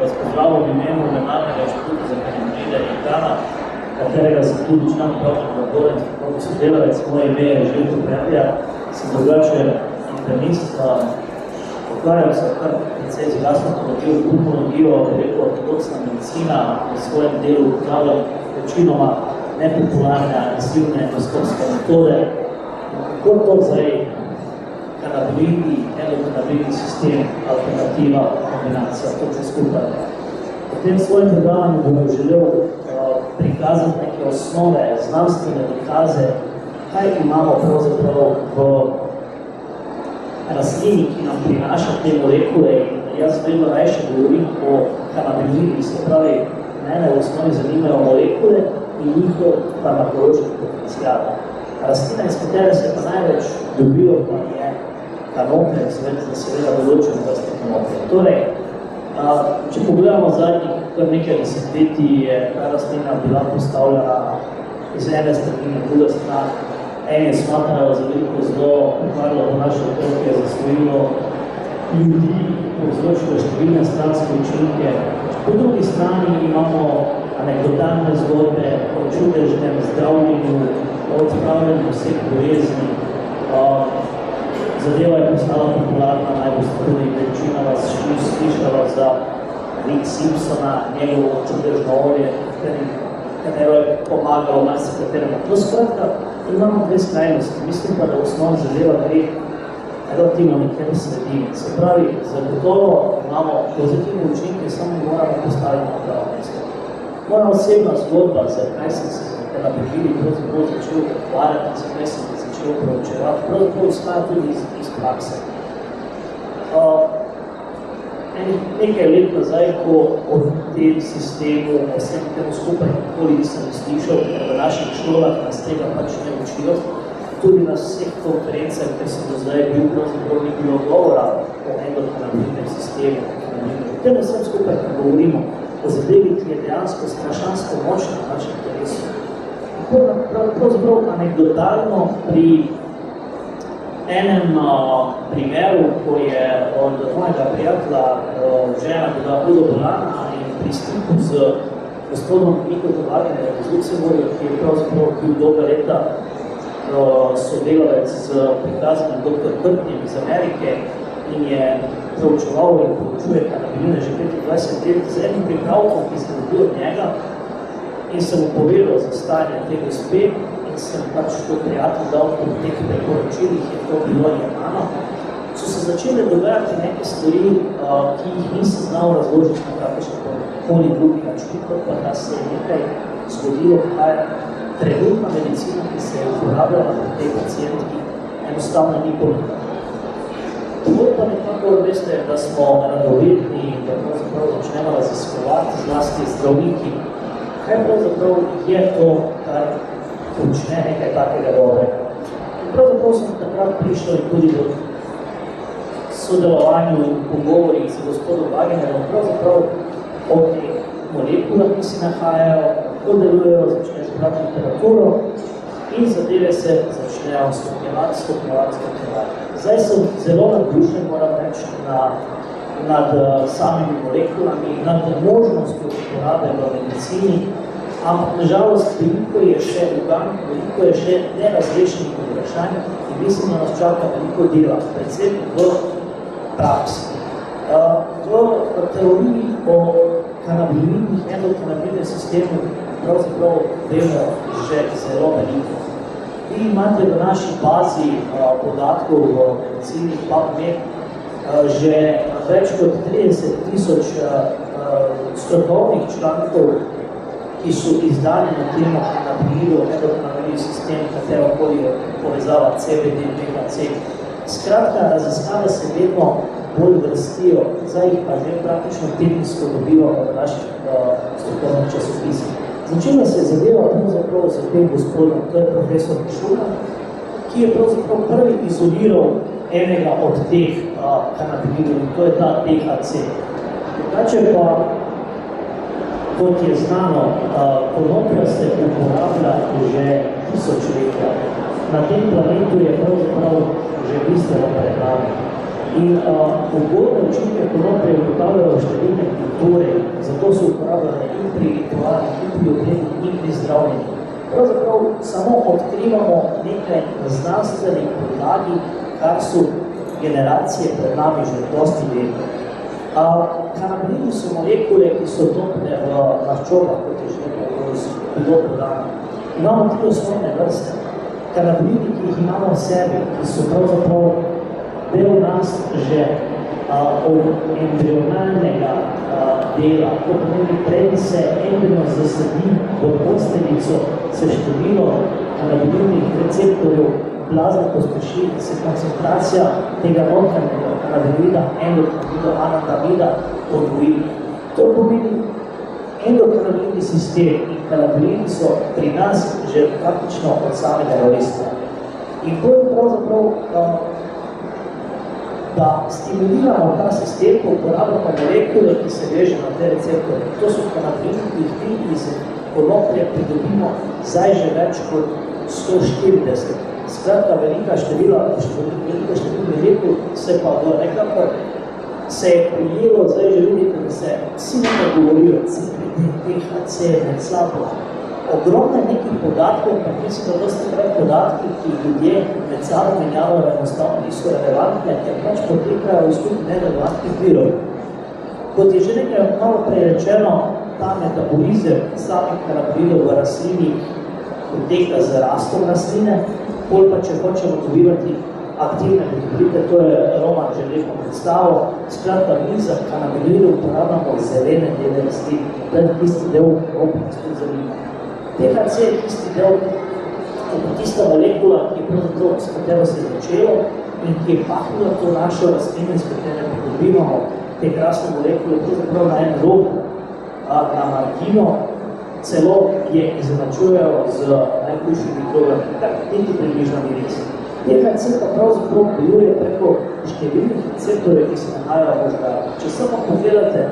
vas pozdravljam v imenu Mednarodnega inštituta za kanabinoide in hrana, katerega sem tudi član upravnega odbora in strokovni sodelavec. Moje ime je Željko Premlja, sem drugače internist, ukvarjam se kar precej z gastroenterologijo, pulmologijo, ortodoksna medicina, v svojem delu upravljam večinoma nepopularne, agresivne endoskopske metode. Kako to zdaj kanabinoidi, endokannabinoidni sistem, alternativa, kombinacija, to vse skupaj. V tem svojem predavanju bom želel prikazati neke osnove, znanstvene dokaze, kaj imamo pravzaprav v rastlini, ki nam prinaša te molekule. Jaz vedno rajše govorim o kanabinoidih, se pravi, mene v osnovi zanimajo molekule in njihov farmakološki potencial. Rastlina, iz katere se pa največ dobijo, pa je kanoplje, seveda določene vrste kanoplje. Torej, če pogledamo zadnjih kar nekaj desetletij, je ta rastlina bila postavljena iz ene strani na druga stran. Eni smatrajo za veliko zlo, ukvarjalo v naše otroke, zasvojilo ljudi, povzročilo številne stranske učinke. Po drugi strani imamo anekdotalne zgodbe o čudežnem zdravljenju, o odpravljanju vseh bolezni. Zadeva je postala popularna, najbolj tudi večina vas slišala za Rick Simpsona, njegovo čudežno olje, katero je pomagalo marsikateremu. No, skratka, imamo dve skrajnosti. Mislim pa, da v osnovi zadeva gre relativno nekaj sredini. Se pravi, zagotovo imamo pozitivne učinke, samo moramo postaviti na pravo mesto. Moja osebna zgodba, zakaj sem se kanabinoidi pravzaprav začel ukvarjati, zakaj sem se začel proučevati, pravzaprav izhaja tudi iz prakse. Nekaj let nazaj, ko o tem sistemu, o vsem temu skupaj nikoli nisem slišal, ker v naših šolah nas tega pač ne učijo, tudi na vseh konferencah, ker sem do zdaj bil, pravzaprav ni bilo govora o endokannabinoidnem sistemu. O tem vsem skupaj, ko govorimo o zadevi, ki je dejansko strašansko močna v našem telesu. Pravzaprav anekdotalno pri enem primeru, ko je od mojega prijatelja žena bila hudo bolana in pri stiku z gospodom Mikom Wagenerjem iz Luksemburga, ki je pravzaprav bil dolga leta sodelavec z prikazanjem dr. Krtnjem iz Amerike in je proučeval in proučuje kanabinoide že 25 let z enim pripravkom, ki sem dobil od njega in sem mu povedal za stanje te gospe in sem pač to prijatelj dal po teh preporočilih, je to bilo jemano. So se začele dogajati neke stvari, ki jih nisem znal razložiti na kakšen drugi način, kot pa da se je nekaj zgodilo, kaj trenutna medicina, ki se je uporabljala pri tej pacientki, enostavno ni pomembna. Tako pa nekako veste, da smo radovedni in da pravzaprav začnemo raziskovati zlasti zdravniki, kaj pravzaprav je to, kar počne nekaj takega dobrega. In pravzaprav sem takrat prišel tudi do sodelovanju in pogovorih z gospodom Wagenerjem, pravzaprav o teh molekulah, ki se nahajajo, kako delujejo, začneš brati literaturo in zadeve se začnejo stopnjevati. Zdaj sem zelo navdušen, moram reči, nad samimi molekulami, nad možnostjo uporabe v medicini, ampak nažalost veliko je še ugank, veliko je še nerazrešenih vprašanj in mislim, da nas čaka veliko dela, predvsem v praksi. V teoriji o kanabinoidnih endokannabinoidnem sistemu pravzaprav vemo že zelo veliko. Vi imate v naši bazi podatkov v medicini PubMed že več kot 30,000 strokovnih člankov, ki so izdani na temo kanabinoidov, endokannabinoidni sistem, katerokoli je povezava CBD, THC. Skratka, raziskave se vedno bolj vrstijo, zdaj jih pa že praktično tedensko dobivamo v naših strokovnih časopisih. Začela se je zadeva pravzaprav z tem gospodom, to je profesor Šuman, ki je pravzaprav prvi izoliral enega od teh kanabinoidov in to je ta THC. Drugače pa, kot je znano, konoplja se uporablja že tisočletja. Na tem planetu je pravzaprav že bistveno pred nami. In ugodne učinke konoplje ugotavljajo številne kulture uporabljene in pri ritualih, in pri odredih, in pri zdravljenju. Pravzaprav samo odkrivamo nekaj znanstvenih podlagi, kar so generacije pred nami že dosti vedeli. Kanabinoidi so molekule, ki so topne v maščobah, kot je že bilo podano. Imamo 3 osnovne vrste. Kanabinoidi, ki jih imamo v sebi, ki so pravzaprav del nas že od embrionalnega dela. To pomeni, preden se embrion zasadi v posteljico, se število kanabinoidnih receptorjev blazno pospeši, se koncentracija tega notranjega kanabinoida, endokannabinoida podvoji. To pomeni, endokannabinoidni sistem in kanabinoidi so pri nas že praktično od samega rojstva. In to je pravzaprav, da stimuliramo ta sistem, ko uporabljamo molekule, ki se veže na te receptorje. To so kanabinoidi, ki se konoplje pridobimo zdaj že več kot 140. Skratka, velika števila molekul se pa do nekako se je prijelo, zdaj že vidite, da se vsi nekaj govorijo, CBD, THC, med sabo. Ogromno nekih podatkov, pa mislim, da dosti krat podatki, ki ljudje med sabo menjavajo, enostavno niso relevantne, ker pač potekajo v skupaj nerelevantnih virov. Kot je že nekaj malo prerečeno, ta metabolizem samih kanabinoidov v rastlini poteka z rastom rastline, bolj pa če hočemo dobivati aktivne metabolite, to je Roman že lepo predstavo, skratka mi za kanabinoidov uporabljamo zelene dele rastlin, to je tisti del oblasti zanima. THC je tisti del, tista molekula, ki je pravzaprav, s katero se je začelo in ki je pahnila to našo rastlino, s katero pridobivamo te krasne molekule, pravzaprav na en rob, na margino, celo je izenačujejo z najhujšimi drogami, tako niti približno ni res. THC pa pravzaprav deluje preko številnih receptorjev, ki se nahajajo v možganu. Če samo pogledate,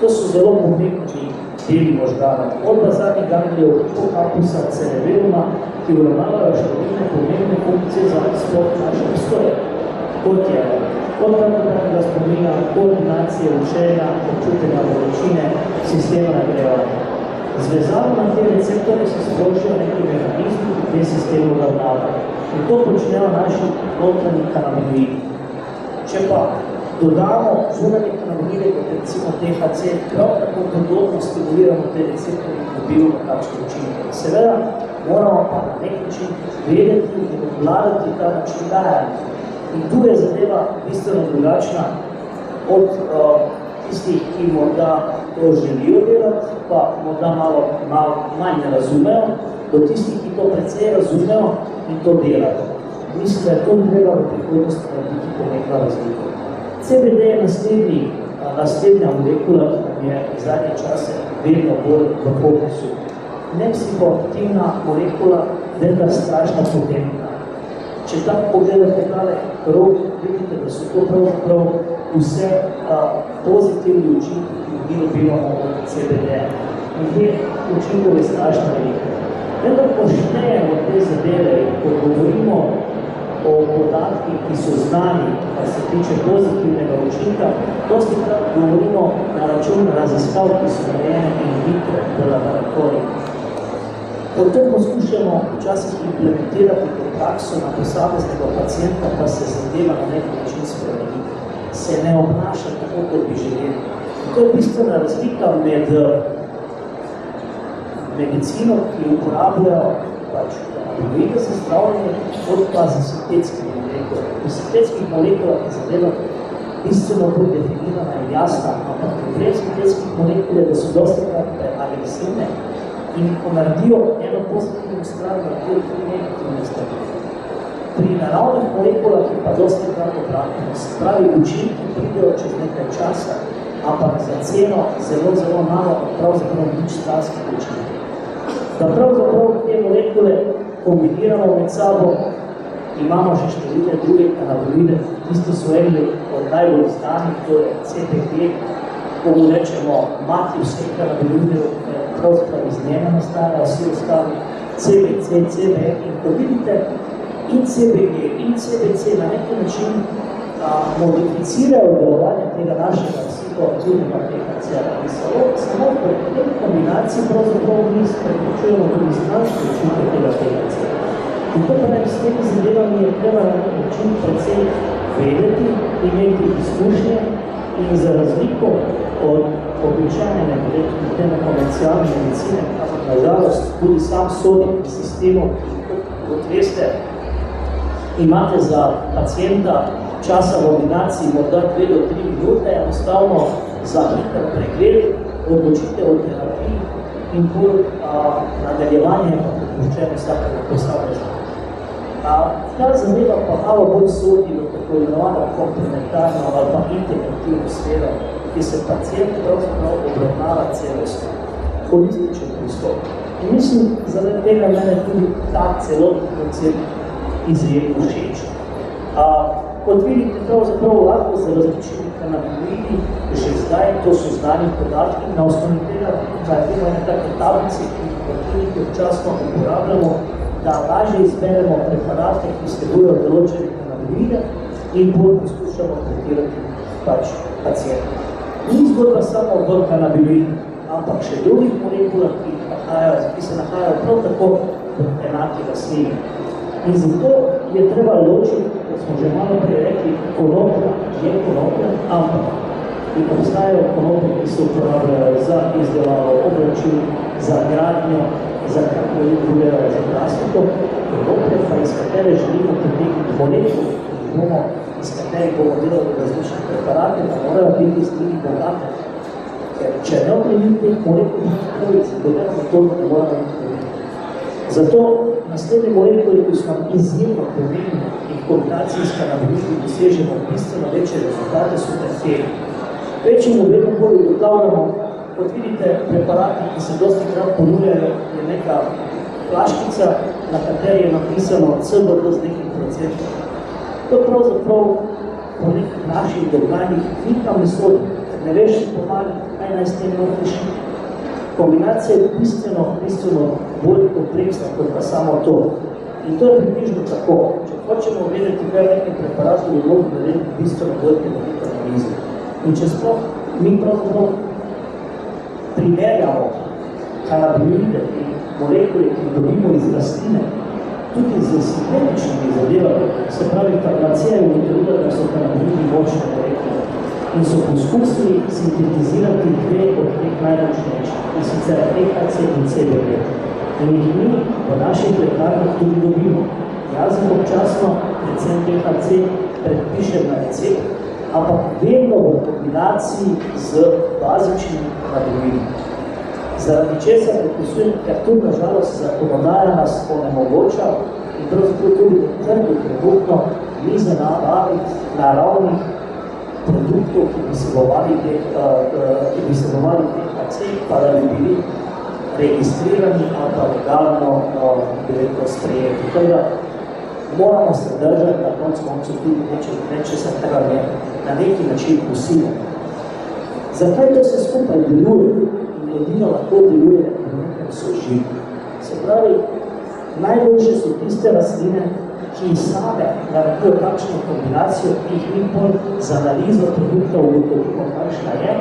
to so zelo pomembni deli možgana. Od bazalnih ganglijev, hipokampusa, cerebeluma, ki uravnavajo številne pomembne funkcije za sploh naše obstoje, kot je kontraktnega spomina, koordinacije, učenja, občutenja vročine, sistema nagrajevanja. Zvezano na te receptorje se sprožijo neki mehanizmi, ki te sisteme uravnavajo. In to počnejo naši notranji kanabinoidi. Če pa dodamo zunanje kanabinoide, kot recimo THC, prav tako podobno stimuliramo te receptorje in dobivamo takšne učinke. Seveda moramo pa na nek način vedeti in obvladati ta način dajanja. In tu je zadeva bistveno drugačna od tistih, ki morda to želijo delati, pa morda malo manj ne razumejo, do tistih, ki to precej razumejo in to delajo. Mislim, da je to treba v prihodnosti narediti pomembna razlika. CBD je naslednja molekula, ki nam je v zadnje čase vedno bolj v fokusu. Ne psihoaktivna molekula, vendar strašno potentna. Če tako pogledate tale rok, vidite, da so to pravzaprav vse pozitivni učinki, ki mi dobivamo od CBD. In te učinkov je strašno veliko. Vendar poštejemo te zadeve, ko govorimo o podatkih, ki so znani, kar se tiče pozitivnega učinka, dosti krat govorimo na račun raziskav, ki so narejene in vitro v laboratoriju. Ko to poskušamo včasih implementirati po prakso na posameznega pacienta, pa se zadeva na nek način spremeni. Se ne obnaša tako, kot bi želeli. To je bistvena razlika med medicino, ki uporabljajo kanabinoide za zdravljenje, kot pa za sintetskimi molekule. V sintetskih molekulah je zadeva bistveno bolj definirana in jasna, ampak problem sintetskih molekul je, da so dosti krat agresivne in ko naredijo eno pozitivno stran, naredijo tudi negativno stran. Pri naravnih molekulah je pa dosti krat obratno. Pravi učinki pridejo čez nekaj časa, ampak za ceno zelo malo, pravzaprav nič stranskih učinkov. Da pravzaprav te molekule kombiniramo med sabo, imamo že številne druge kanabinoide, tisti so eni od najbolj znanih, to je CBD, ko mu rečemo mati vseh kanabinoidov, pravzaprav iz njega nastajajo vsi ostali, CBC, CBN in ko vidite, in CBG in CBC na neki način modificirajo delovanje tega našega psihoaktivnega THC-a, ki samo pri tej kombinaciji pravzaprav mi prepričujemo tudi znanske učinke tega THC. In to pravi, s temi zadevami je treba na način predvsem vedeti, imeti izkušnje in za razliko od običajne, teme komercialne medicine, ampak nažalost tudi sam sodim v sistemu, kot veste, imate za pacijenta časa v ordinaciji morda 2 do 3 minute, enostavno za hiter pregled, odločitev o terapiji in bolj nadaljevanje prepuščenja vsakega posameznika. Ta zadeva pa malo bolj sodi v tako imenovano komplementarno ali pa integrativno sfero, ki se pacijent pravzaprav obravnava celostno, holističen pristop. In mislim, zaradi tega mene tudi ta celotni koncept izjemno všeč. Kot vidite, pravzaprav lahko z različnimi kanabinoidi, že zdaj, to so znani podatki, na osnovi tega naredimo ene take tablice, ki jih v kliniki občasno uporabljamo, da lažje izberemo preparate, ki vsebujejo določene kanabinoide in bolj poskušamo tretirati pacijenta. Ni zgodba samo v kanabinoidih, ampak še drugih molekulah, ki se nahajajo prav tako v enaki rastlini. In zato je treba ločiti, kot smo že malo prej rekli, konoplja je konoplja, ampak in obstajajo konoplje, ki se uporabljajo za izdelavo oblačil, za gradnjo, za kakoli drugega, za plastiko, konoplje pa iz katere želimo pritekniti molekul, iz katerih bomo delali različne preparate, pa morajo biti z njimi bogate. Ker če ne opredim teh molekul, to ne moramo imeti. Zato naslednje molekule, ki so nam izjemno pomembne in v kombinaciji s kanabinoidi dosežemo bistveno večje rezultate, so terpeni. Večjemu vedno bolj ugotavljamo, kot vidite, preparati, ki se dosti krat ponujajo, je neka flaškica, na kateri je napisano CBD z nekim procentom. To pravzaprav po nekih naših dognanjih nikam ne sodi, ker ne veš pomagati, kaj naj s tem notiš. Kombinacija je bistveno bolj kompleksna kot pa samo to. In to je približno tako. Če hočemo vedeti, kaj nekem preparatu je mogo narediti bistveno bolj temeljito analizo. In če sploh mi pravzaprav primerjamo kanabinoide in molekule, ki dobimo iz rastline, tudi z sintetičnimi zadevami, se pravi, farmacija je ugotovila, da so kanabinoidi močne molekule in so poskusili sintetizirati 2 od teh najmočnejših, in sicer THC in CBD. In jih mi v naših lekarnah tudi dobimo. Jaz jih občasno, predvsem THC, predpišem na recept, ampak vedno v kombinaciji z bazičnimi kanabinoidi. Zaradi česa predpisujem, ker tudi nažalost zakonodaja nas onemogoča in pravzaprav tudi v trgu trenutno ni za nabaviti naravnih produktov, ki bi vsebovali THC, pa da bi bili registrirani ali pa legalno sprejeti. Tako moramo se držati na koncu tudi nečesa, kar je na neki način usiljeno. Zakaj to se skupaj deluje in edino lahko deluje v nekem soživu? Se pravi, najboljše so tiste rastline, ki same naredijo takšno kombinacijo, ki jih mi bolj z analizo produkta ugotovimo, kakšna je.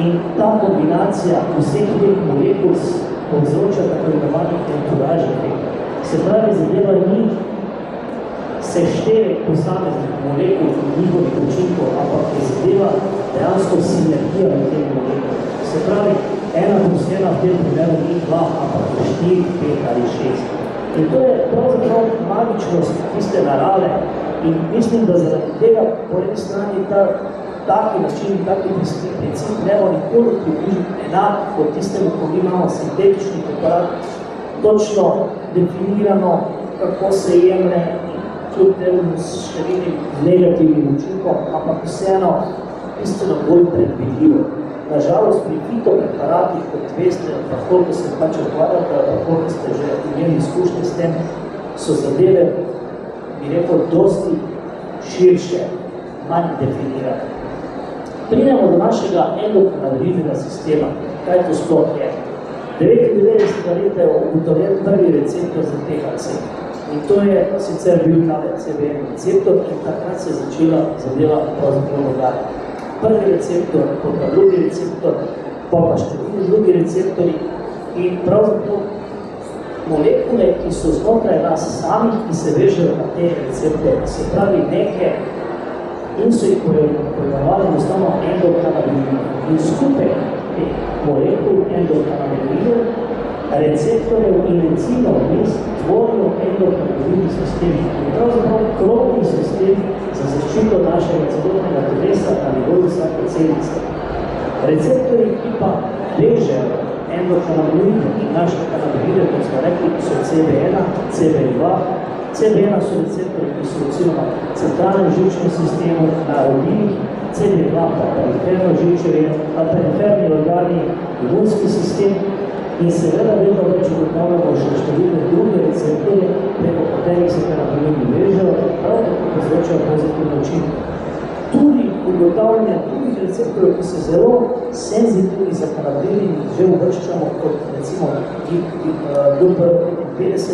In ta kombinacija vseh teh molekul povzroča tako imenovanih enturažnih efektov. Se pravi, zadeva ni seštevek posameznih molekul in njihovih učinkov, ampak je zadeva dejansko sinergija med temi molekuli. Se pravi, 1 plus 1 v tem primeru ni 2, ampak 4, 5 ali 6. In to je pravzaprav magičnost tiste narave in mislim, da zaradi tega po eni strani taki način, taki princip ne bo nikoli približiti enak kot tistemu, ko mi imamo sintetični preparat, točno definirano, kako se jemlje in kljub temu s številnim negativnim učinkom, ampak vseeno bistveno bolj predvidljivo. Nažalost, pri fitopreparatih, kot veste, koliko se pač ukvarjate, koliko ste že imeli izkušnje s tem, so zadeve, bi rekel, dosti širše, manj definirane. Pridemo do našega endokannabinoidnega sistema. Kaj to sploh je? 99. leta je ugotovljen prvi receptor za THC. In to je sicer bil CBN receptor, in takrat se je začela zadeva pravzaprav dogajati. Prvi receptor, potem drugi receptor, pa številni drugi receptori in pravzaprav molekule, ki so znotraj nas samih, ki se vežejo na te receptorje, se pravi neke in so jih pojavljali enostavno endokannabinoide. In skupaj teh molekul endokannabinoidov, receptorjev in enzimov tvorijo endokannabinoidni sistem. In pravzaprav krovni sistem za zaščito našega celotnega telesa na nivoju vsake celice. Receptorji, ki pa vežejo endokannabinoide in naše kannabinoide, kot smo rekli, so CB1, CB2. CB1 so receptorji, ki so recimo na centralnem živčnem sistemu, na rodinih, CB2 pa periferno živčevje, na periferni organi, imunski sistem in seveda vedno več ugotavljamo še številne druge receptorje, preko katerih se kannabinoidi vežejo, prav tako povzročajo pozitivne učinke. Tudi ugotavljanje drugih receptorjev, ki so zelo senzitivni za kannabinoide, že uvrščamo kot recimo DPR-55,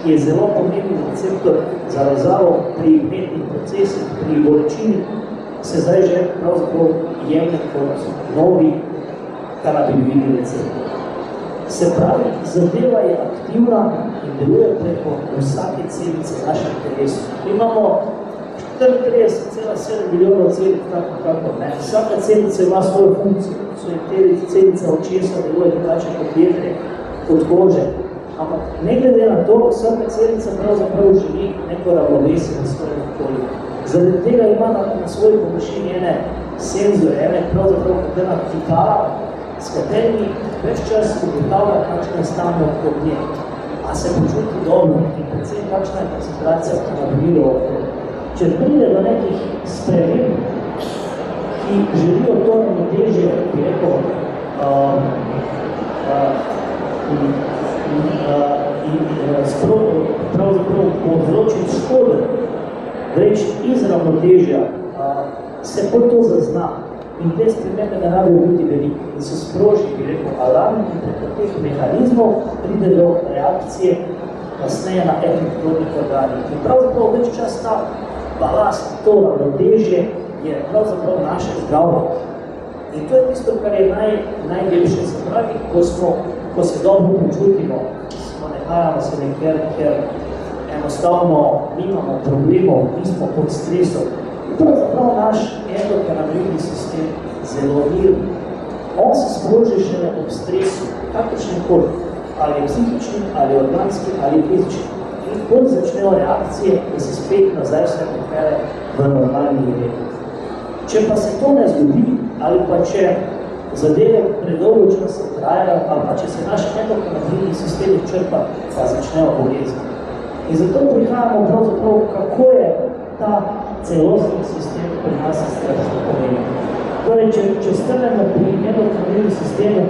ki je zelo pomembni receptor za vezavo pri umetnih procesih, pri bolečini, se zdaj že pravzaprav jemlje kot novi kannabinoidni receptor. Se pravi, zadeva je aktivna in deluje preko vsake celice naših telesu. Imamo 34,7 milijonov celic, tako ne. Vsaka celica ima svojo funkcijo, celica očesa deluje drugače kot jetre, kot kože. Ampak ne glede na to, vsaka celica pravzaprav želi neko ravnovesje na svojem okolju. Zaradi tega ima na svoji površini ene senzore, pravzaprav kot ena kitara, s katerimi več čas ugotavlja, kakšno je stanje okoli nje. A se počuti dobro in predvsem kakšna je koncentracija kannabinoidov okoli. Če pride do nekih sprememb, ki želijo to ravnotežje, bi rekel, pravzaprav povzročiti škode, reč iz ravnotežja, se pot to zazna. In te spremembe ne rabijo biti velike in se sproži, bi rekel, alarm in preko teh mehanizmov pride do reakcije kasneje na efekt plodnih organih. In pravzaprav več čas ta balast, to ravnotežje je pravzaprav naše zdravje. In to je tisto, kar je najlepše. Se pravi, ko se dobro počutimo, smo nehajamo se nekjer, ker enostavno nimamo problemov, nismo pod stresom. Pravzaprav naš endokannabinoidni sistem zelo mirni. On se sproži šele ob stresu, kakršnem koli, ali psihični, ali organski, ali fizični. In kot začnejo reakcije, da se spet nazaj vse pripere v normalni red. Če pa se to ne zgodi, ali pa če zadeve predolgo časa trajajo, ali pa če se naš endokannabinoidni sistem izčrpa, pa začnejo bolezni. In zato prihajamo pravzaprav, kako je ta celostni sistem pri nas strašno pomembno. Torej, če strnemo pri endokannabinoidnem sistemu,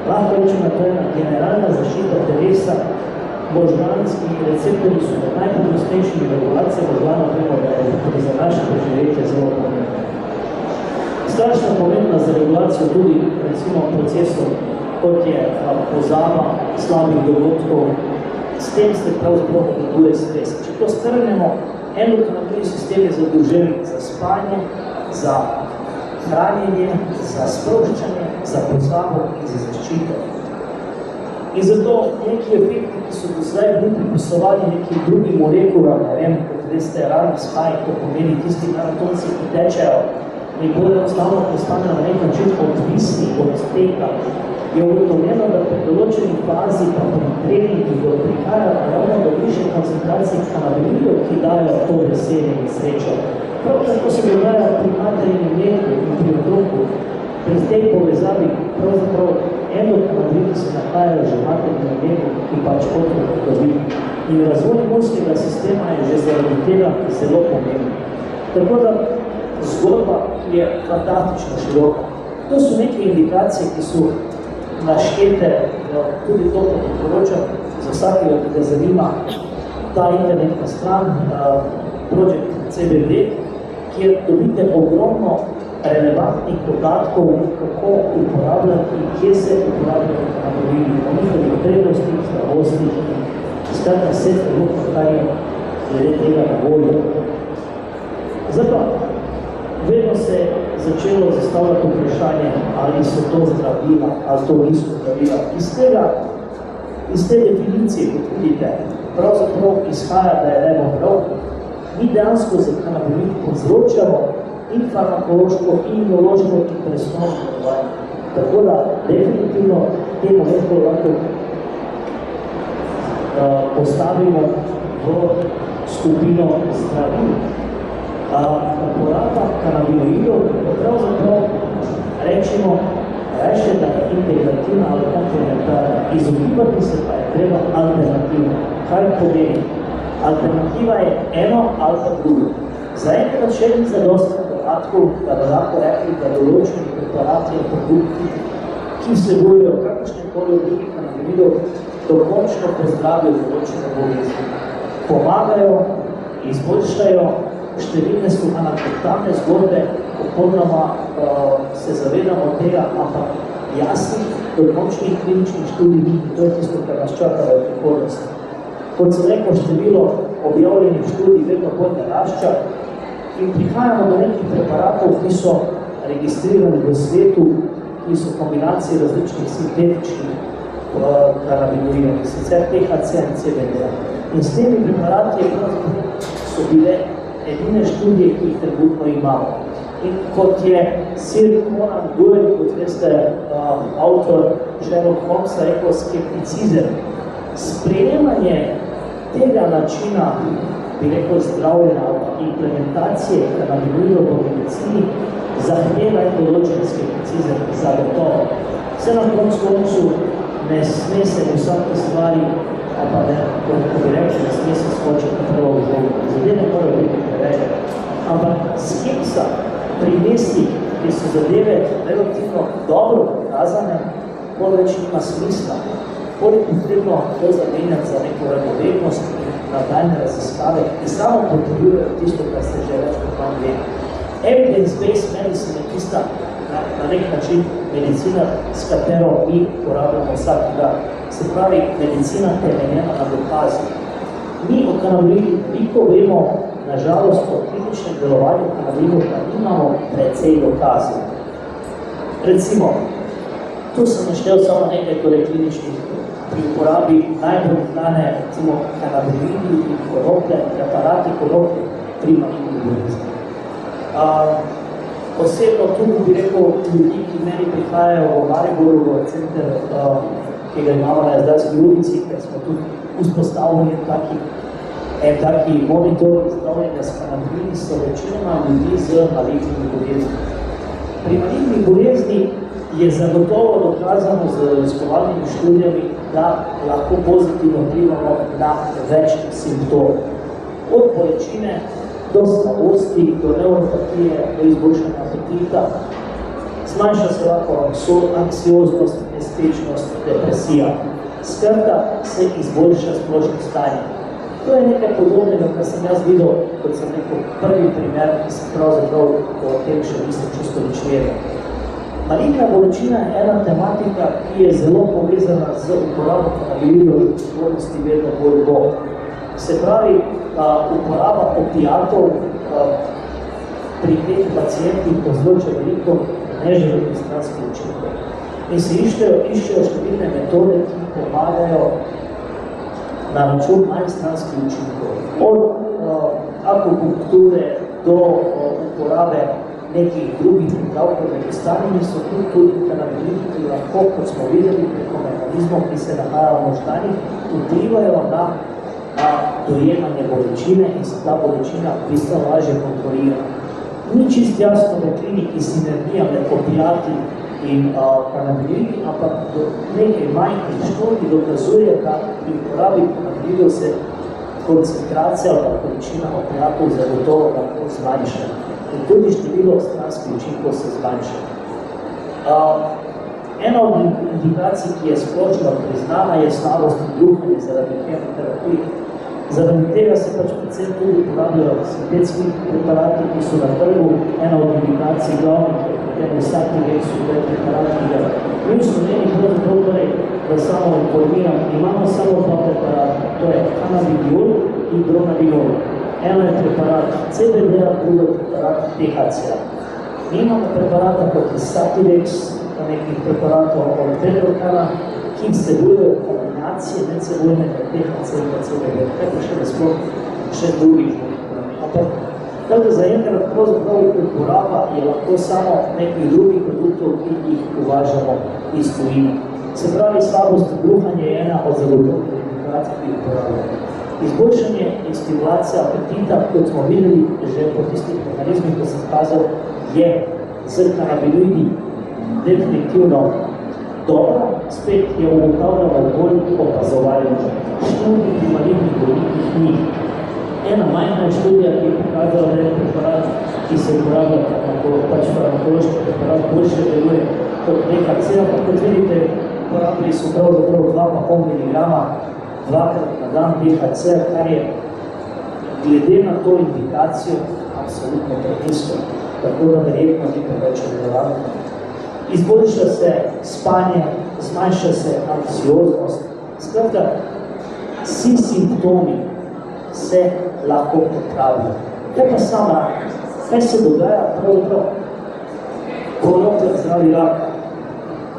lahko rečemo, da je generalna zaščita telesa, možganski receptorji so med najpomembnejšimi regulacije možganov, vemo, da je tudi za naše preživetje zelo pomembno. Strašno pomembna za regulacijo tudi recimo procesov, kot je pozaba slabih dogodkov, s tem se pravzaprav obvladuje stres. Če to strnemo, endokannabinoidni sistem je zadolžen za spanje, za hranjenje, za sproščanje, za pozabo in za zaščito. In zato neki efekti, ki so do zdaj bili pripisovali nekim drugim molekulam, ne vem, kot veste, runner's high, to pomeni tisti maratonci, ki tečejo in bodo enostavno postanejo na nek način odvisni od tega, je ugotovljeno, da pri določeni fazi pa pri treningu prihajajo ravno do višje koncentracije kannabinoidov, ki dajo to veselje in srečo. Prav tako se dogaja pri materinem mleku in pri otroku. Pri tej povezavi pravzaprav endokannabinoidi se nahajajo že v materinem mleku, ki pač otrok dobi. In razvoj imunskega sistema je že zaradi tega zelo pomemben. Tako da zgodba, ki je fantastično široka. To so neke indikacije, ki so naštete, tudi to priporočam za vsakega, ki ga zanima ta internetna stran Project CBD, kjer dobite ogromno relevantnih podatkov, kako uporabljati in kje se uporabljajo kannabinoidi, o njihovih prednostih, slabostih in skratka vse trenutno, kar je glede tega na voljo. Zato vedno se začelo zastavljati vprašanje, ali so to zdravila, ali to niso zdravila. Iz te definicije, kot vidite, pravzaprav izhaja, da je levo prav. Mi dejansko za kanabinoid povzročamo in farmakološko, in imunološko, in presnovno delovanje. Tako da definitivno te molekule lahko postavimo v skupino zdravil. Uporaba kanabinoidov pravzaprav rečemo, reče, da je integrativna ali komplementarna. Izogibati se pa je treba alternativno. Kaj pomeni? Alternativa je eno ali pa drugo. Zaenkrat še ni zadostno podatkov, da bi lahko rekli, da določeni preparati in produkti, ki vsebujejo kakršnekoli oblike kanabinoidov, dokončno pozdravijo določene bolezni. Pomagajo, izboljšajo, številne so anekdotalne zgodbe, popolnoma se zavedamo tega, ampak jasnih, dokončnih kliničnih študij ni, to je tisto, kar nas čaka v prihodnosti. Kot sem rekel, število objavljenih študij vedno bolj narašča in prihajamo do nekih preparatov, ki so registrirani v svetu, ki so kombinacije različnih sintetičnih kanabinoidov, sicer THC in CBD. In s temi preparati so bile edine študije, ki jih trenutno imamo. In kot je Sir Conan Doyle, kot veste, avtor Sherlock Holmesa, rekel skepticizem, sprejemanje tega načina, bi rekel, zdravljenja ali implementacije kanabinoidov v medicini zahteva in določen skepticizem zagotovo. Vse na koncu ne sme se vsake stvari, pa ne, ko bi rekel, ne sme se skočiti prvo v žogo. Zadeve morajo biti preveč. Ampak skepsa pri mestih, ki so zadeve relativno dobro pokazane, bolj več nima smisla. Bolj je potrebno to zamenjati za neko radovednost in nadaljne raziskave, ki samo potrebujejo tisto, kar ste že več kot vam vedeli. Evidence-based medicine je tista na nek način medicina, s katero mi uporabljamo vsak dan. Se pravi, medicina temeljena na dokazih. Mi o kanabinoidih veliko vemo, nažalost, o kliničnem delovanju kanabinoidov, da imamo precej dokazov. Recimo, tu sem naštel samo nekaj kliničnih pri uporabi najbolj znane, recimo, kanabinoidi in konoplje, preparati konoplje pri malignih boleznih. Osebno tu bi rekel ljudi, ki meni prihajajo v Mariboru, v center, ki ga imamo na Jezdarski ulici, ker smo tudi vzpostavili en taki monitor zdravljenja s kanabinoidi, so večinoma ljudi z malignimi bolezni. Pri malignih bolezni je zagotovo dokazano z raziskovalnimi študijami, da lahko pozitivno vplivamo na več simptomov. Od bolečine do slabosti, do neuropatije, do izboljšanja apetita. Zmanjša se lahko anksioznost, nespečnost, depresija. Skratka, se izboljša splošno stanje. To je nekaj podobnega, kar sem jaz videl, kot sem rekel, prvi primer, ki sem pravzaprav o tem še nisem čisto nič vedel. Maligna bolečina je ena tematika, ki je zelo povezana z uporabo kanabinoidov in zgodnosti vedno bolj bo. Se pravi, uporaba opijatov pri teh pacijentih povzroča veliko neželenih stranskih učinkov. In se iščejo številne metode, ki pomagajo na račun manj stranskih učinkov. Od akupunkture do uporabe nekih drugih pripravkov med ostalimi so tudi kanabinoidi, ki lahko, kot smo videli, preko mehanizmov, ki se nahajajo v možganih, vplivajo na dojemanje bolečine in se ta bolečina bistveno lažje kontrolira. Ni čist jasno v kliniki sinergija med opijati in kanabinoidi, ampak nekaj majhnih študij dokazuje, da pri uporabi kanabinoidov se koncentracija ali količina opijatov zagotovo lahko zmanjša. In tudi število stranskih učinkov se zmanjša. Ena od indikacij, ki je splošno priznana, je slabost in bruhanje zaradi kemoterapije. Zaradi tega se pač predvsem tudi uporabljajo sintetski preparati, ki so na trgu. Ena od indikacij glavnih, potem vsaki let so te preparati. Mi v Sloveniji pravzaprav torej, da samo informiram, imamo samo dva preparata, to je kanabidiol in dronabidiol. Eno je preparat CBD-a, drugo je preparat THC-a. Mi imamo preparata kot je Sativex, pa nekih preparatov od Bedrokana, ki vsebujejo kombinacije medsebojnega THC in CBD, kaj pa še sploh še drugih. Ampak, tako da zaenkrat pravzaprav uporaba je lahko samo nekih drugih produktov, ki jih uvažamo iz tujine. Se pravi, slabost bruhanja je ena od zagotovnih indikacij, ki jih uporabljamo. Izboljšanje in stimulacija apetita, kot smo videli že po tistih mehanizmih, ko sem kazal, je z kanabinoidi definitivno dobra, spet je ugotavljamo bolj opazovalno. Študij pri malignih bolnikih ni. Ena majhna študija, ki je pokazala, da je preparat, ki se uporablja pač farmakološki preparat, boljše deluje kot THC, ampak kot vidite, uporabili so pravzaprav 2,5 mg dvakrat na dan THC, kar je glede na to indikacijo absolutno prenisko, tako da verjetno ni preveč relevantno. Izboljša se spanje, zmanjša se anksioznost. Skratka, vsi simptomi se lahko popravijo. Kaj pa sam rak? Kaj se dogaja pravzaprav? Konoplja zdravi raka.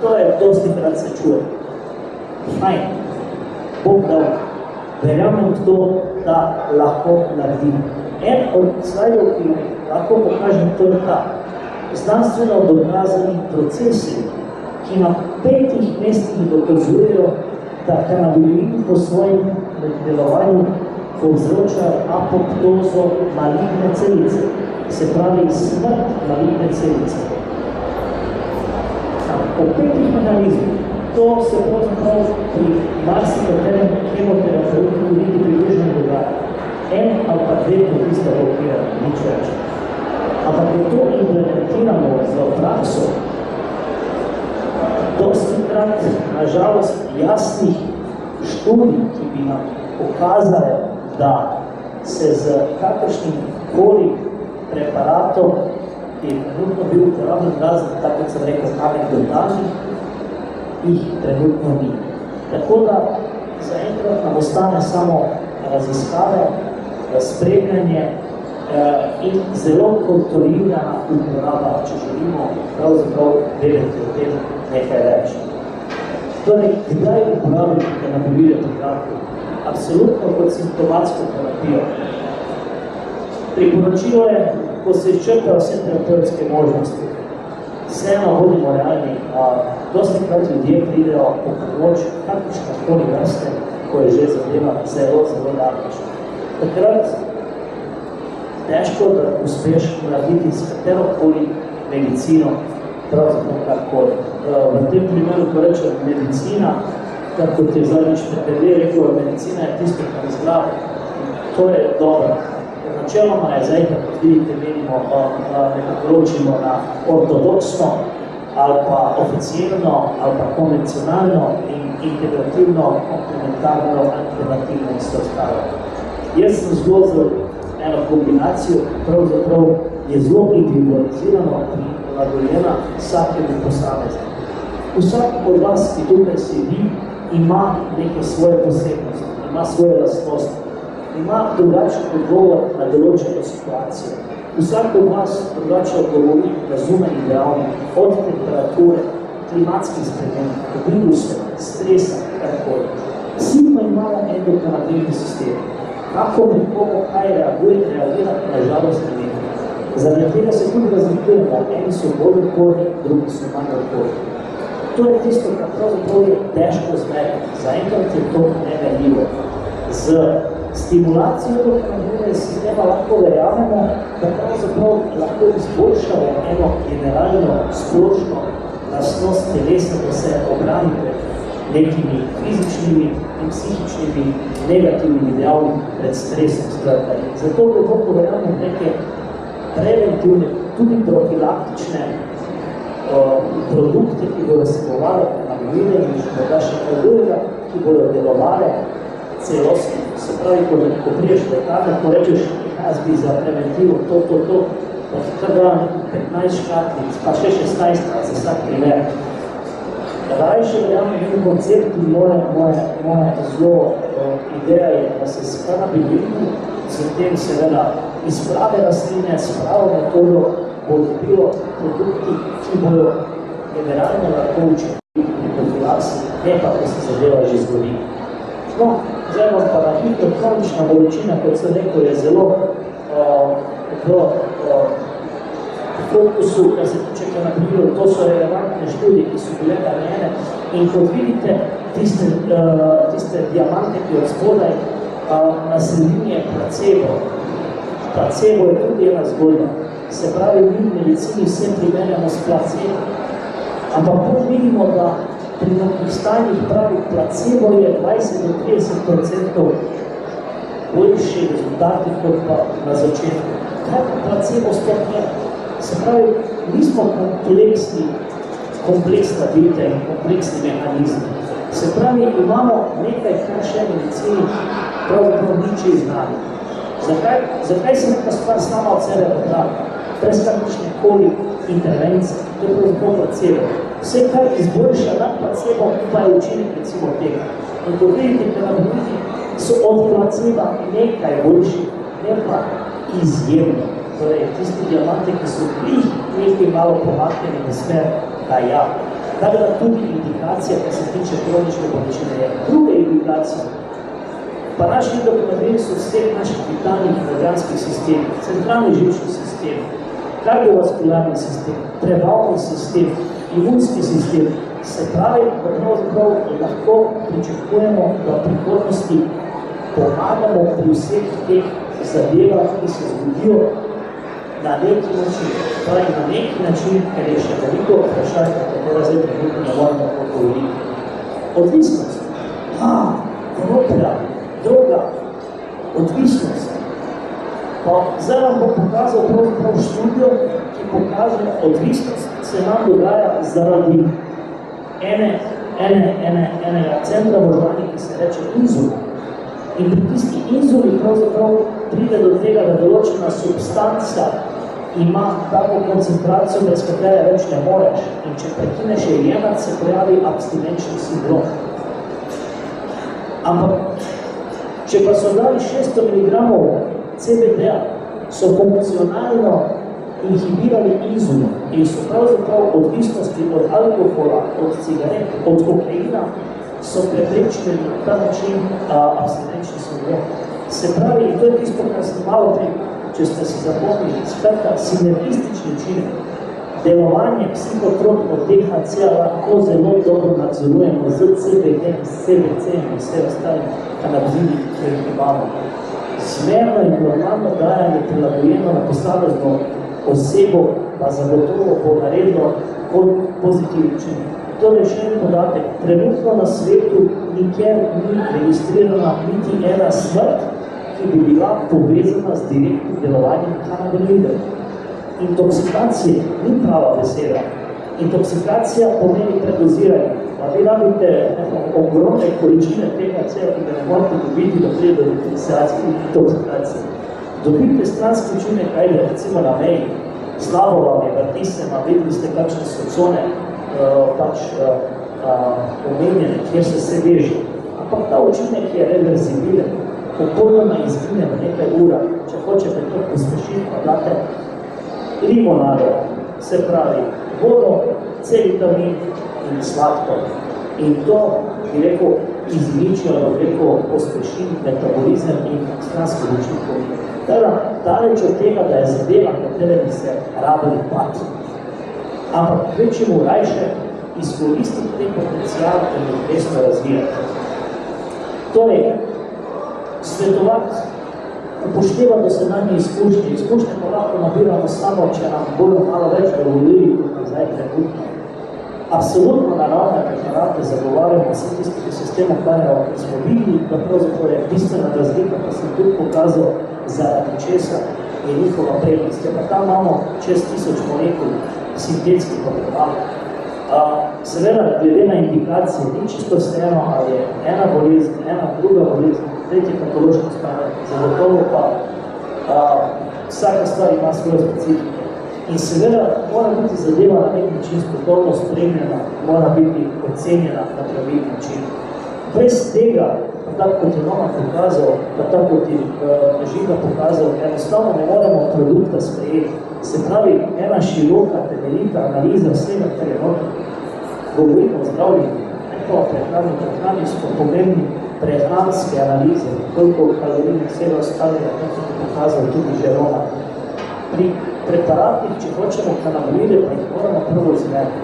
To je dosti krat se čuje. Fajn. Bog dal. Verjamem v to, da lahko naredim. En od slajdov, ki lahko pokažem, to je ta. Znanstveno dokazani procesi, ki na 5 mestih dokazujejo, da kanabinoidi po svojem delovanju povzročajo apoptozo maligne celice, se pravi smrt maligne celice. Po 5 mehanizmih, to se pravzaprav pri marsikaterem kemoterapeutu niti približno dogaja. En ali pa 2 tista blokira, nič več. Ampak ko to implementiramo v prakso, dostikrat, nažalost, jasnih študij, ki bi nam pokazali, da se z kakršnim koli preparatom, ki je trenutno bil uporabljen razen, tako kot sem rekel, anekdotalnih, jih trenutno ni. Tako da zaenkrat nam ostane samo raziskave, spremljanje in zelo kontrolirana uporaba, če želimo pravzaprav vedeti o tem nekaj več. Torej, kdaj uporabiti kanabinoide pri raku? Absolutno kot simptomatsko terapijo. Priporočilo je, ko se izčrpajo vse terapevtske možnosti. Vseeno bodimo realni, dosti krat ljudje pridejo po pomoč kakšne koli vrste, ko je že zadeva zelo daleč. Takrat težko, da uspeš narediti s katerokoli medicino, pravzaprav karkoli. V tem primeru, ko rečem medicina, kar kot je zadnjič PPD rekel, medicina je tisto, kar zdrav, to je dobro. Načeloma je zdaj, kot vidite, menimo, nekako ločimo na ortodoksno, ali pa oficijalno, ali pa konvencionalno in integrativno, komplementarno, alternativno in vse ostalo. Jaz sem zelo za eno kombinacijo, pravzaprav je zelo individualizirano in prilagoljena vsakemu posamezniku. Vsak od vas, ki tukaj sedi, ima neke svoje posebnosti, ima svoje lastnosti, ima drugačen odgovor na določeno situacijo. Vsak od vas drugače odgovori razume in dejavnik, od temperature, klimatskih sprememb, virusa, stresa, karkoli. Vsi pa imamo endokanabinoidni sistem. Kako pri komu kaj reagira, na žalost ne vem. Zaradi tega se tudi razlikujemo, eni so bolj odporni, drugi so manj odporni. To je tisto, kar pravzaprav je težko zmeriti. Zaenkrat je to nemerljivo. Z stimulacijo endokanabinoidnega sistema lahko verjamemo, da pravzaprav lahko izboljšamo eno generalno, splošno lastnost telesa, da se obrani pred nekimi fizičnimi in psihičnimi negativnimi dejavniki pred stresom. Zato globoko verjamemo neke preventivne, tudi profilaktične produkte, ki bodo vsebovali kanabinoide in morda še kaj drugega, ki bodo delovali celostno. Se pravi, ko priješ v lekarno, ko rečeš, jaz bi za preventivo to, pa ti kar da 15 škatlic, pa še 16 za vsak primer. Raj še verjamem en koncept in moja zelo ideja je, da se s kanabinoidi, s tem seveda iz prave rastline, s pravo metodo bo dobilo produkti, ki bojo generalno lahko učinkoviti pri profilaksi, ne pa, ko se zadeva že zgodi. No, zdaj vam pa na hitro kronična bolečina, kot sem rekel, je zelo v fokusu, kar se tiče kanabidov, to so relevantne študije, ki so bile narejene in kot vidite, tiste diamante, ki od spodaj na sredini je placebo. Placebo je tudi ena zgodba. Se pravi, mi v medicini vse primerjamo s placebo. Ampak kot vidimo, da pri nekih stanjih pravi placebo je 20-30% boljši rezultati kot pa na začetku. Kaj pa placebo sploh je? Se pravi, mi smo kompleksna bitja in kompleksni mehanizmi. Se pravi, imamo nekaj, kar še medicini pravzaprav niče znali. Zakaj se neka stvar sama od sebe popravi? Brez kakšne koli intervencije, to je pravzaprav placebo. Vse, kar izboljša nad placebo, pa je učinek recimo tega. In ko vidite, kanabinoidi so od placeba nekaj boljši, ne pa izjemno. Torej, tisti diamanti, ki so bili nekaj malo pomaknjeni v smer, da ja. Tako da tudi indikacija, kar se tiče kronične bolečine, je druga indikacija. Pa naši endokanabinoidi so vseh naših vitalnih organskih sistemov, centralni živčni sistem, kardiovaskularni sistem, prebavni sistem, imunski sistem. Se pravi, da pravzaprav lahko pričakujemo, da v prihodnosti pomagamo pri vseh teh zadevah, ki se zgodijo na neki način. Torej, na neki način, ker je še veliko vprašanje, katero zdaj trenutno ne moramo odgovoriti. Odvisnost. Konoplja, droga, odvisnost. Pa zdaj vam bom pokazal pravzaprav študijo, ki pokaže, odvisnost se nam dogaja zaradi enega centra v možgani, ki se reče inzulin. In pri tisti inzulin pravzaprav pride do tega, da določena substanca ima tako koncentracijo, brez katere več ne moreš. In če prekineš je jemati, se pojavi abstinenčni sindrom. Ampak, če pa so dali 600 mg CBD-a, so funkcionalno inhibirali inzulin in so pravzaprav odvisnosti od alkohola, od cigaret, od kokaina, so preprečili na ta način abstinenčni sindrom. Se pravi, in to je tisto, kar sem malo prej, če ste si zapomnili, skratka, sinergistični učinek, delovanje psihotropov THC-a lahko zelo dobro nadzorujemo z CBD-em, s CBC-em in vse ostalim kanabinoidi, ki jih imamo. Smerno in normalno dajanje prilagojeno na posamezno osebo pa zagotovo bo naredilo kot pozitivni učinek. Torej, še en podatek. Trenutno na svetu nikjer ni registrirana niti ena smrt, ki bi bila povezana z direktnim delovanjem kanabinoidov. Intoksikacija ni prava beseda. Intoksikacija pomeni predoziranje. Pa vi rabite ogromne količine THC-a, ki ga ne morate dobiti, da pride do intoksikacije. Dobite stranski učinek, ajde, recimo na meji, slabo vam je, vrti se, videli ste, kakšne so cone omenjene, kjer se vse veže. Ampak ta učinek je reverzibilen, popolnoma izgine v nekaj ura. Če hočete to pospešiti, pa date limonado, se pravi vodo, C-vitamin in sladkor. In to, bi rekel, izničijo, bi rekel, pospeši metabolizem in stranski učinkov. Daleč od tega, da je zadeva, katere bi se rabili pati. Ampak večjemu rajše izkoristiti te potencijal in resno razvijati. Torej, svetovati, upoštevati dosedanje izkušnje. Izkušnje pa lahko nabiramo samo, če nam bodo malo več dovolili, kot nazaj trenutno. Absolutno naravne preparate zagovarjamo vse tisti, ki se s tem ukvarjajo, ker smo videli, da pravzaprav je bistvena razlika, pa sem tudi pokazal, zaradi česa je njihova prednost. Pa tam imamo čez 1000 molekul sintetskih preparatov. Seveda, glede na indikacije, ni čisto vseeno, ali je ena bolezen, ena druga bolezen, tretja patološka stvar, zagotovo pa vsaka stvar ima svoje specifike. In seveda mora biti zadeva na nek način strokovno spremljena, mora biti ocenjena na pravilni način. Brez tega, pa tako kot je Roman pokazal, pa tako kot je Žiga pokazal, enostavno ne moremo produkta sprejeti. Se pravi, ena široka, temeljita analiza vsega, kar je noter. Govorimo o zdravljenju, ne pa o prehranjsko pomembni prehranske analize, koliko kalorij vsega ostalega, kot je pokazal tudi Žeroma. Pri preparatih, če hočemo kanabinoide, pa jih moramo prvo izmeriti.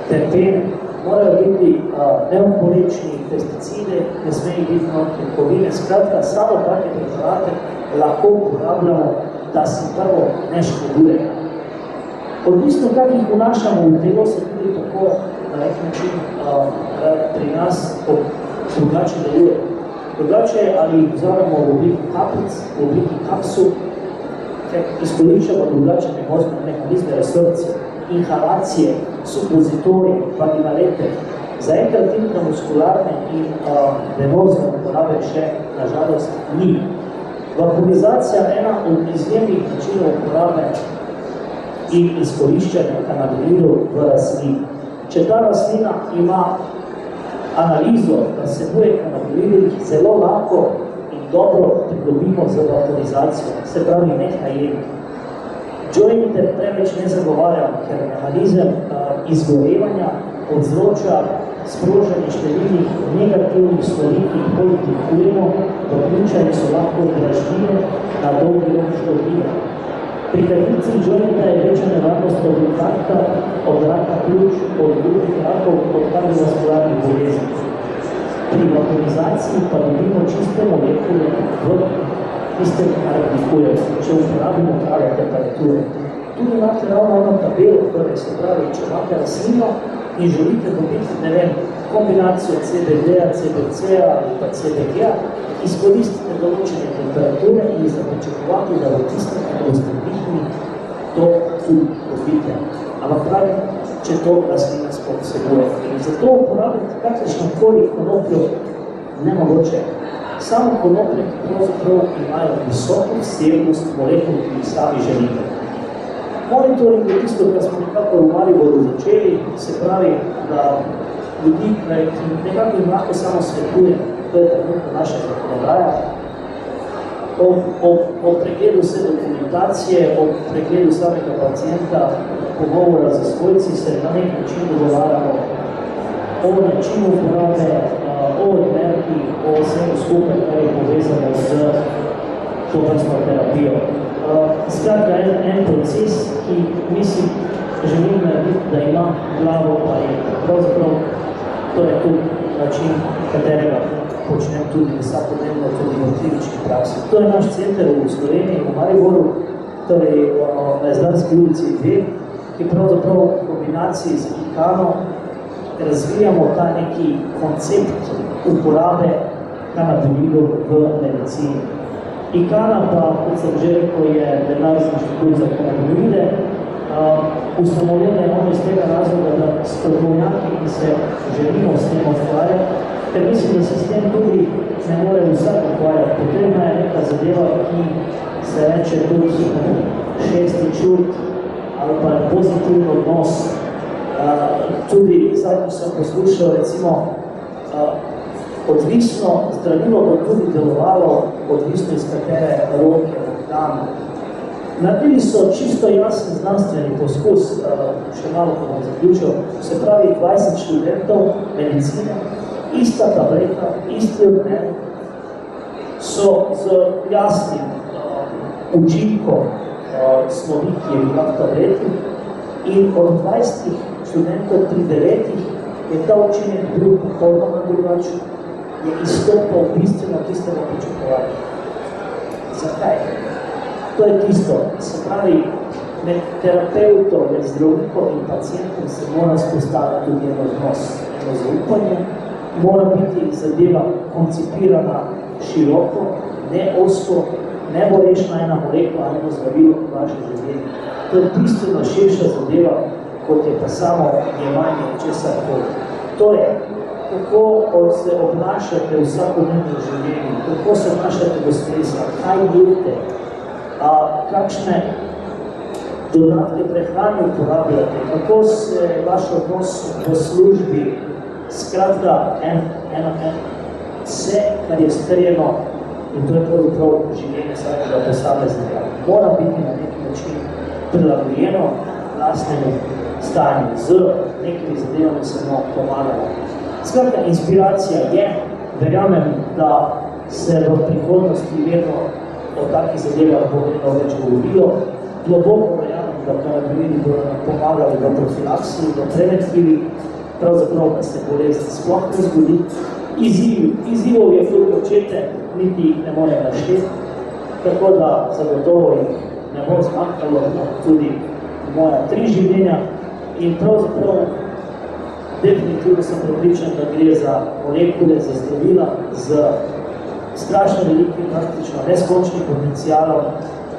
Terpene, morajo biti neoporečni, pesticide, ne smeji biti notri, kovine, skratka, samo take preparate lahko uporabljamo, da si prvo ne škoduje. Odvisno, kak jih vnašamo v telo, se tudi tako na nek način pri nas drugače deluje. Drugače ali jih vzamemo v obliki kapljic, v obliki kapsul, ker izkoriščamo drugače mehanizme resorcije, inhalacije, supozitorije, vaginalete, zaenkrat intramuskularne in venozne uporabe še, nažalost, ni. Vaporizacija je ena od izjemnih načinov uporabe in izkoriščanja kanabinoidov v rastlini. Če ta rastlina ima analizo, da vsebuje kanabinoide, zelo lahko in dobro pridobimo z vaporizacijo, se pravi nekaj jedi. Jointe preveč ne zagovarjam, ker mehanizem izgorevanja povzroča sprožanje številnih negativnih stvari, ki jih politikujemo, doključeni so lahko dražljive na dolgi rok škodljive. Pri kadilci jointa je večja nevarnost od infarkta, od raka pljuč, od drugih rakov, od kardiovaskularnih bolezni. Pri vaporizaciji pa dobimo čiste molekule v tistem, kar dihujemo, če uporabimo prave temperature. Tudi imate ravno tabelo, torej se pravi, če imate rastlino in želite dobiti, ne vem, kombinacijo CBD-a, CBC-a ali pa CBG-a, izkoristite določene temperature in zapričakovati, da v tistem, kar boste vdihnili, to tudi dobite. Ampak pravi, če to rastlina sploh vsebuje. In zato uporabiti kakršnokoli konopljo nemogoče. Samo konoplje, ki pravzaprav imajo visoko vsebnost molekul, ki jih sami želite. Monitoring je tisto, kar smo nekako v Mariboru začeli, se pravi, da ljudi, ki nekako jim lahko samo svetuje, to je trenutno naša zakonodaja, o pregledu vse dokumentacije, o pregledu samega pacienta, pogovora za svojci se na nek način dogovarjamo o načinu uporabe, o odmerki, o vsem skupaj, kar je povezano z to vrstno terapijo. Skratka, en proces, ki mislim, želim narediti, da ima glavo, pa je pravzaprav, to je tudi način, katerega počnem tudi vsakodnevno tudi v klinični praksi. To je naš center v Sloveniji, v Mariboru, torej na Jezdarski ulici 2, ki pravzaprav v kombinaciji z IKANO razvijamo ta neki koncept uporabe kanabinoidov v medicini. IKANA pa, kot sem že rekel, je Mednarodni inštitut za kanabinoide. Ustanovljena je iz tega razloga, da strokovnjaki, ki se želimo s tem ukvarjati, ker mislim, da se s tem tudi ne more vsak ukvarjati. Potrebna je neka zadeva, ki se reče tudi šesti čut ali pa pozitivni odnos. Tudi zadnji sem poslušal, recimo, odvisno zdravilo bo tudi delovalo, odvisno iz katere roke organa. Naredili so čisto jasen znanstveni poskus, še malo pa bom zaključil, se pravi 20 študentov medicine, ista tableta, isti odmer, so z jasnim učinkom snovi, ki je bila v tableti, in od 20 študentov pri 9 je ta učinek bil popolnoma drugačen, je izstopal bistveno tistega pričakovanja. Zakaj? To je tisto, se pravi, med terapeutom, med zdravnikom in pacientom se mora spostaviti tudi eno odnos, eno zaupanje, mora biti zadeva koncipirana široko, ne osko, ne bo rešna ena molekula ali eno zdravilo v vaše življenje. To je bistveno širša zadeva, kot je pa samo jemanje česar koli. Torej, kako se obnašate v vsakodnevnem življenju, kako se obnašate do stresa, kaj jedete, kakšne dodatke prehrane uporabljate, kako se vaš odnos v službi, skratka, vse, kar je strjeno, in to je pravzaprav življenje vsakega posameznika, mora biti na neki način prilagojeno lastnemu stanju, z nekimi zadevami samo pomagamo. Skratka, inspiracija je, verjamem, da se v prihodnosti vedno o takih zadevah bo vedno več govorilo. Globoko verjamem, da kanabinoidi bodo nam pomagali v profilaksiji, v preventivi, pravzaprav, da se bolezen sploh ne zgodi. Izzivov je tudi očete, niti jih ne more našteti, tako da zagotovo jih ne bo zmanjkalo, tudi moja 3 življenja. In pravzaprav definitivno sem prepričan, da gre za molekule, za zdravila, z strašno velikim, praktično neskončnim potencialom.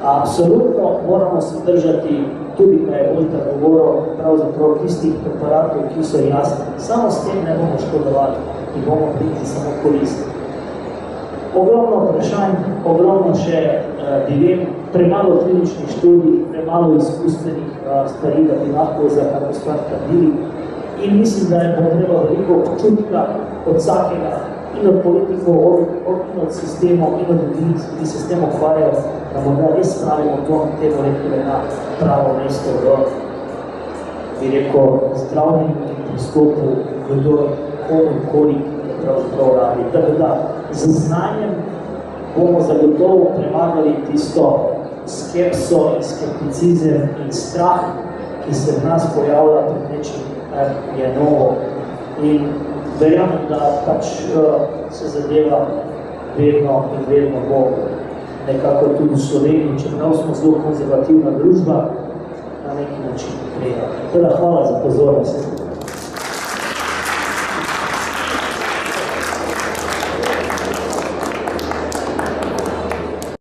Absolutno moramo se držati, tudi kaj je Olta govoril, pravzaprav tistih preparatov, ki so jasni. Samo s tem ne bomo škodovali in bomo priti samo koristiti. Ogromno vprašanj, ogromno še dilem, premalo kliničnih študij, premalo izkustvenih stvari, da bi lahko za kako stvar trdili. In mislim, da je treba veliko počutka od vsakega, in od politikov, in od sistemov, in od ljudi, ki se s tem ukvarjajo, da morda res spravimo te molekule na pravo mesto v, bi rekel, zdravljenju in pristopu, kdor koliko pravzaprav rabi. Tako da, z znanjem bomo zagotovo premagali tisto skepso in skepticizem in strah, ki se v nas pojavlja pred nečim, kar je novo. In verjamem, da pač se zadeva vedno in vedno bo nekako tudi v Sloveniji, čeprav smo zelo konzervativna družba, na neki način prejela. Teda hvala za pozornost.